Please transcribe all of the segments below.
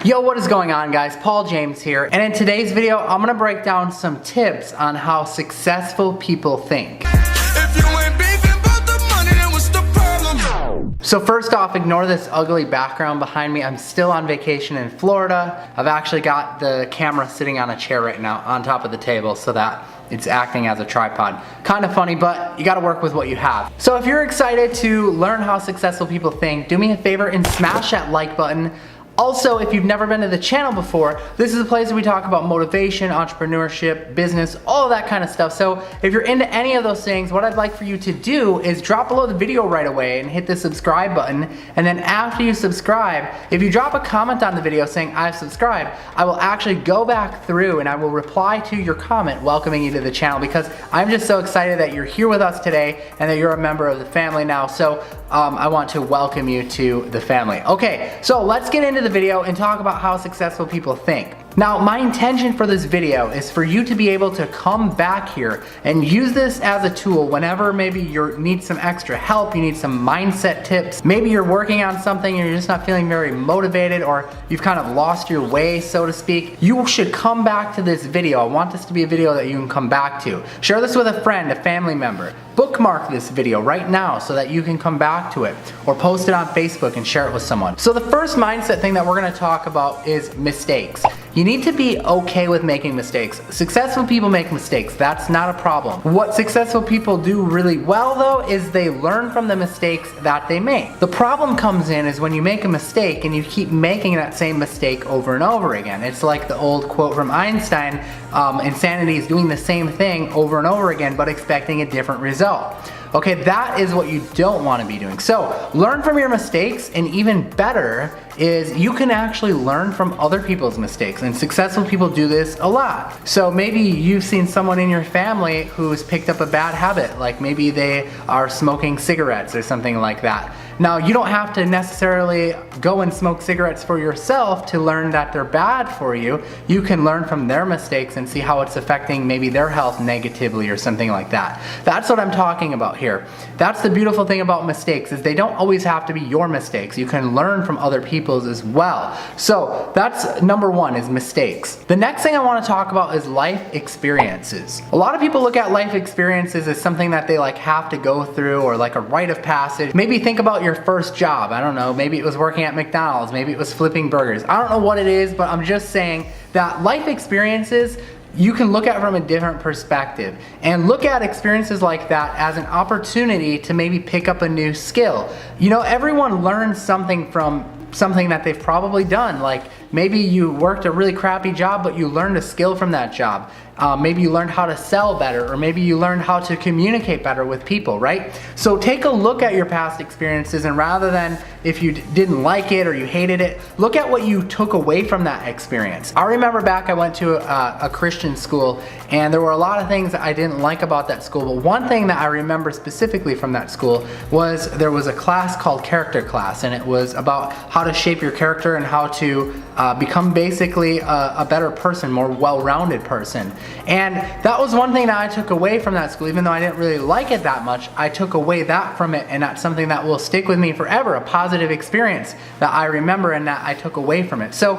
Yo, what is going on, guys? Paul James here, and in today's video I'm gonna break down some tips on how successful people think. So first off, ignore this ugly background behind me. I'm still on vacation in Florida. I've actually got the camera sitting on a chair right now on top of the table so that it's acting as a tripod. Kind of funny, but you gotta work with what you have. So if you're excited to learn how successful people think, do me a favor and smash that like button. Also, if you've never been to the channel before, this is a place where we talk about motivation, entrepreneurship, business, all of that kind of stuff. So if you're into any of those things, what I'd like for you to do is drop below the video right away and hit the subscribe button. And then after you subscribe, if you drop a comment on the video saying I've subscribed, I will actually go back through and I will reply to your comment welcoming you to the channel, because I'm just so excited that you're here with us today and that you're a member of the family now. So I want to welcome you to the family. Okay, so let's get into the video and talk about how successful people think. Now, my intention for this video is for you to be able to come back here and use this as a tool whenever maybe you need some extra help, you need some mindset tips, maybe you're working on something and you're just not feeling very motivated, or you've kind of lost your way, so to speak. You should come back to this video. I want this to be a video that you can come back to. Share this with a friend, a family member. Bookmark this video right now so that you can come back to it, or post it on Facebook and share it with someone. So the first mindset thing that we're going to talk about is mistakes. You need to be okay with making mistakes. Successful people make mistakes. That's not a problem. What successful people do really well, though, is they learn from the mistakes that they make. The problem comes in is when you make a mistake and you keep making that same mistake over and over again. It's like the old quote from Einstein, insanity is doing the same thing over and over again but expecting a different result. Okay, that is what you don't want to be doing. So learn from your mistakes, and even better is you can actually learn from other people's mistakes, and successful people do this a lot. So maybe you've seen someone in your family who's picked up a bad habit, like maybe they are smoking cigarettes or something like that. Now, you don't have to necessarily go and smoke cigarettes for yourself to learn that they're bad for you. You can learn from their mistakes and see how it's affecting maybe their health negatively or something like that. That's what I'm talking about here. That's the beautiful thing about mistakes, is they don't always have to be your mistakes. You can learn from other people's as well. So that's number one, is mistakes. The next thing I want to talk about is life experiences. A lot of people look at life experiences as something that they have to go through, or like a rite of passage. Maybe think about your first job. I don't know, maybe it was working at McDonald's, maybe it was flipping burgers. I don't know what it is, but I'm just saying that life experiences you can look at from a different perspective, and look at experiences like that as an opportunity to maybe pick up a new skill. You know, everyone learns something from something that they've probably done. Like maybe you worked a really crappy job, but you learned a skill from that job. Maybe you learned how to sell better, or maybe you learned how to communicate better with people, right? So take a look at your past experiences, and rather than if you didn't like it or you hated it, look at what you took away from that experience. I remember back I went to a Christian school, and there were a lot of things that I didn't like about that school, but one thing that I remember specifically from that school was there was a class called character class, and it was about how to shape your character and how to become basically a better person, more well-rounded person. And that was one thing that I took away from that school. Even though I didn't really like it that much, I took away that from it, and that's something that will stick with me forever, a positive experience that I remember and that I took away from it. So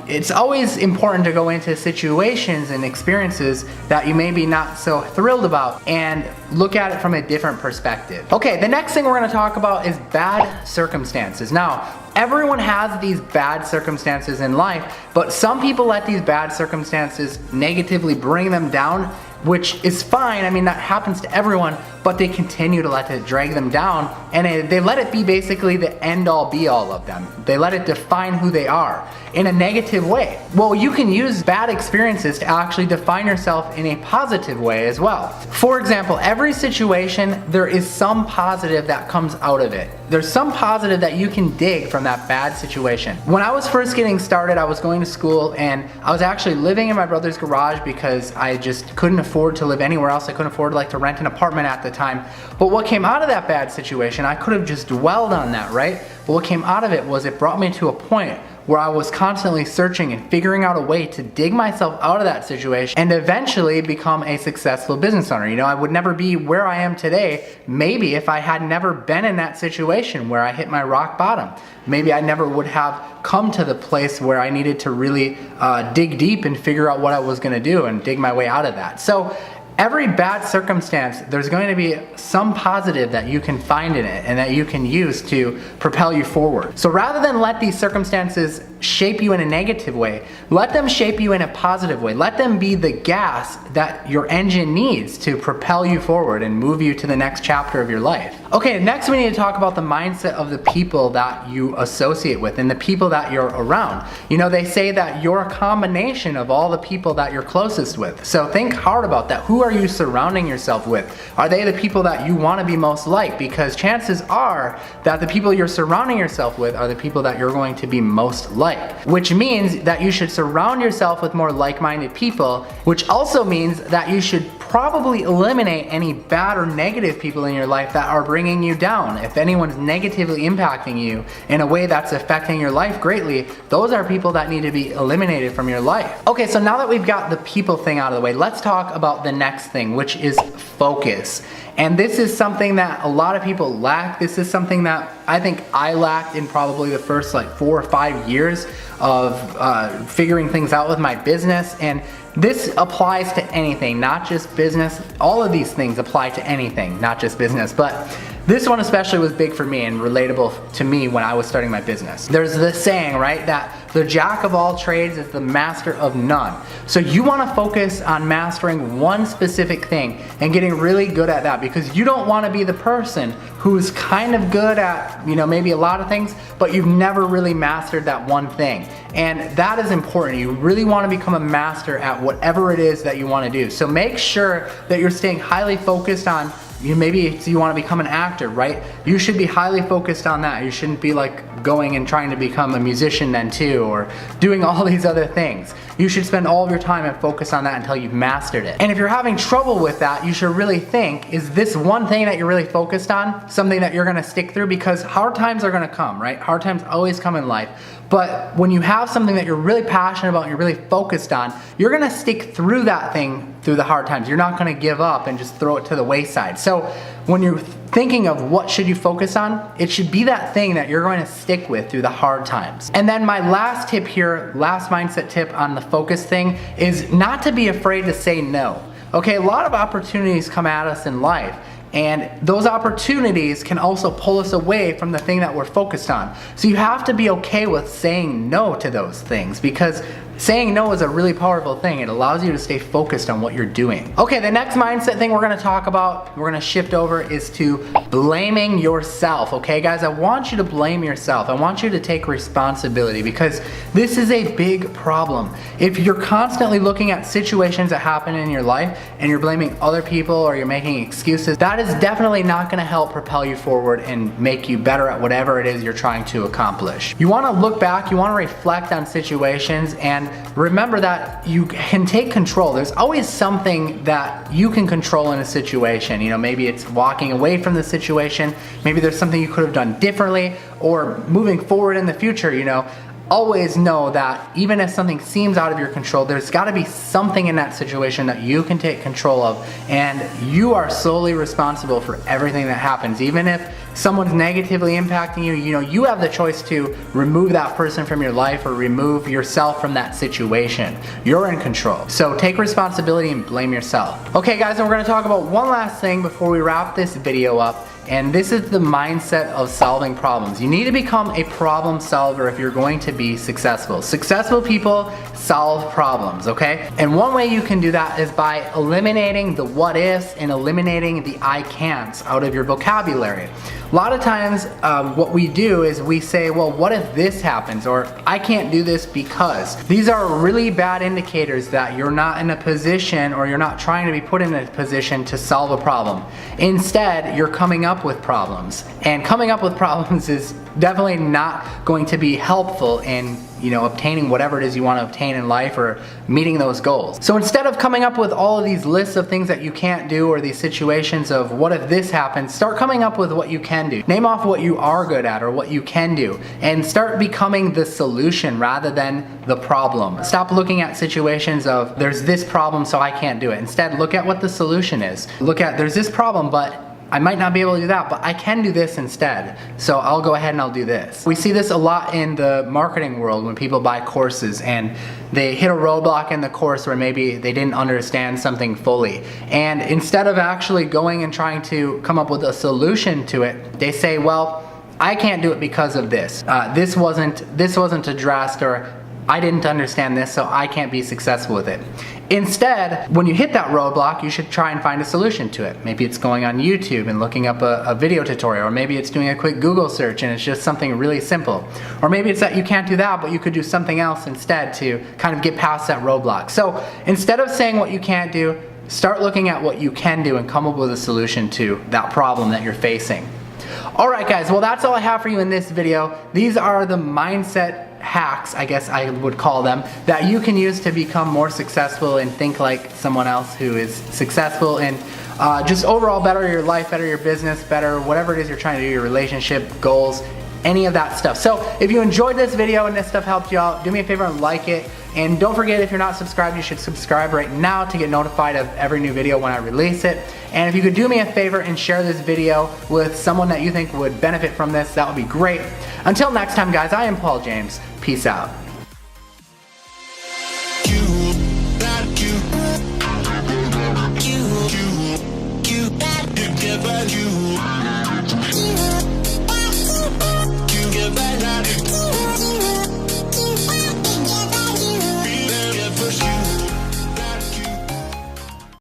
it's always important to go into situations and experiences that you may be not so thrilled about and look at it from a different perspective. Okay, the next thing we're going to talk about is bad circumstances. Now, everyone has these bad circumstances in life, but some people let these bad circumstances negatively bring them down, which is fine. I mean, that happens to everyone, but they continue to let it drag them down, and they let it be basically the end-all be-all of them. They let it define who they are in a negative way. Well, you can use bad experiences to actually define yourself in a positive way as well. For example, every situation, there is some positive that comes out of it. There's some positive that you can dig from that bad situation. When I was first getting started, I was going to school, and I was actually living in my brother's garage because I just couldn't afford to live anywhere else. I couldn't afford to rent an apartment at the time. But what came out of that bad situation, I could have just dwelled on that, right? But what came out of it was it brought me to a point where I was constantly searching and figuring out a way to dig myself out of that situation and eventually become a successful business owner. You know, I would never be where I am today, maybe if I had never been in that situation where I hit my rock bottom. Maybe I never would have come to the place where I needed to really dig deep and figure out what I was gonna do and dig my way out of that. So every bad circumstance, there's going to be some positive that you can find in it and that you can use to propel you forward. So rather than let these circumstances shape you in a negative way, let them shape you in a positive way. Let them be the gas that your engine needs to propel you forward and move you to the next chapter of your life. Okay, next we need to talk about the mindset of the people that you associate with and the people that you're around. You know, they say that you're a combination of all the people that you're closest with. So think hard about that. Who are you surrounding yourself with? Are they the people that you want to be most like? Because chances are that the people you're surrounding yourself with are the people that you're going to be most like. Which means that you should surround yourself with more like-minded people, which also means that you should probably eliminate any bad or negative people in your life that are bringing you down. If anyone's negatively impacting you in a way that's affecting your life greatly, those are people that need to be eliminated from your life. Okay, so now that we've got the people thing out of the way, let's talk about the next thing, which is focus. And this is something that a lot of people lack. This is something that I think I lacked in probably the first like 4 or 5 years of figuring things out with my business. And this applies to anything, not just business. All of these things apply to anything, not just business. But this one especially was big for me and relatable to me when I was starting my business. There's this saying, right, that the jack of all trades is the master of none. So you want to focus on mastering one specific thing and getting really good at that, because you don't want to be the person who's kind of good at, you know, maybe a lot of things, but you've never really mastered that one thing. And that is important. You really want to become a master at whatever it is that you want to do. So make sure that you're staying highly focused on, maybe you want to become an actor, right? You should be highly focused on that. You shouldn't be like going and trying to become a musician then too, or doing all these other things. You should spend all of your time and focus on that until you've mastered it. And if you're having trouble with that, you should really think, is this one thing that you're really focused on something that you're gonna stick through? Because hard times are gonna come, right? Hard times always come in life. But when you have something that you're really passionate about and you're really focused on, you're gonna stick through that thing through the hard times. You're not gonna give up and just throw it to the wayside. So when you're thinking of what should you focus on, it should be that thing that you're going to stick with through the hard times. And then my last tip here, last mindset tip on the focus thing, is not to be afraid to say no. Okay, a lot of opportunities come at us in life, and those opportunities can also pull us away from the thing that we're focused on. So you have to be okay with saying no to those things, because saying no is a really powerful thing. It allows you to stay focused on what you're doing. Okay, the next mindset thing we're gonna talk about, we're gonna shift over, is to blaming yourself. Okay, guys, I want you to blame yourself. I want you to take responsibility, because this is a big problem. If you're constantly looking at situations that happen in your life and you're blaming other people or you're making excuses, that is definitely not gonna help propel you forward and make you better at whatever it is you're trying to accomplish. You wanna look back, you wanna reflect on situations, and remember that you can take control. There's always something that you can control in a situation. You know, maybe it's walking away from the situation, maybe there's something you could have done differently, or moving forward in the future, you know. Always know that even if something seems out of your control, there's got to be something in that situation that you can take control of, and you are solely responsible for everything that happens. Even if someone's negatively impacting you, you know, you have the choice to remove that person from your life or remove yourself from that situation. You're in control. So take responsibility and blame yourself. Okay guys, and we're going to talk about one last thing before we wrap this video up. And this is the mindset of solving problems. You need to become a problem solver if you're going to be successful. Successful people solve problems, okay? And one way you can do that is by eliminating the what ifs and eliminating the I can'ts out of your vocabulary. A lot of times what we do is we say, well, what if this happens? Or I can't do this because. These are really bad indicators that you're not in a position, or you're not trying to be put in a position to solve a problem. Instead, you're coming up with problems. And coming up with problems is definitely not going to be helpful in, obtaining whatever it is you want to obtain in life or meeting those goals. So instead of coming up with all of these lists of things that you can't do or these situations of what if this happens, start coming up with what you can do. Name off what you are good at or what you can do, and start becoming the solution rather than the problem. Stop looking at situations of there's this problem so I can't do it. Instead, look at what the solution is. Look at there's this problem, but I might not be able to do that, but I can do this instead. So I'll go ahead and I'll do this. We see this a lot in the marketing world when people buy courses and they hit a roadblock in the course where maybe they didn't understand something fully. And instead of actually going and trying to come up with a solution to it, they say, well, I can't do it because of this. This wasn't addressed, or I didn't understand this, so I can't be successful with it. Instead, when you hit that roadblock, you should try and find a solution to it. Maybe it's going on YouTube and looking up a video tutorial, or maybe it's doing a quick Google search and it's just something really simple. Or maybe it's that you can't do that, but you could do something else instead to kind of get past that roadblock. So instead of saying what you can't do, start looking at what you can do and come up with a solution to that problem that you're facing. Alright guys, well that's all I have for you in this video. These are the mindset hacks, I guess I would call them, that you can use to become more successful and think like someone else who is successful, and just overall better your life, better your business, better whatever it is you're trying to do, your relationship, goals, any of that stuff. So if you enjoyed this video and this stuff helped you out, do me a favor and like it. And don't forget, if you're not subscribed, you should subscribe right now to get notified of every new video when I release it. And if you could do me a favor and share this video with someone that you think would benefit from this, that would be great. Until next time guys, I am Paul James. Peace out.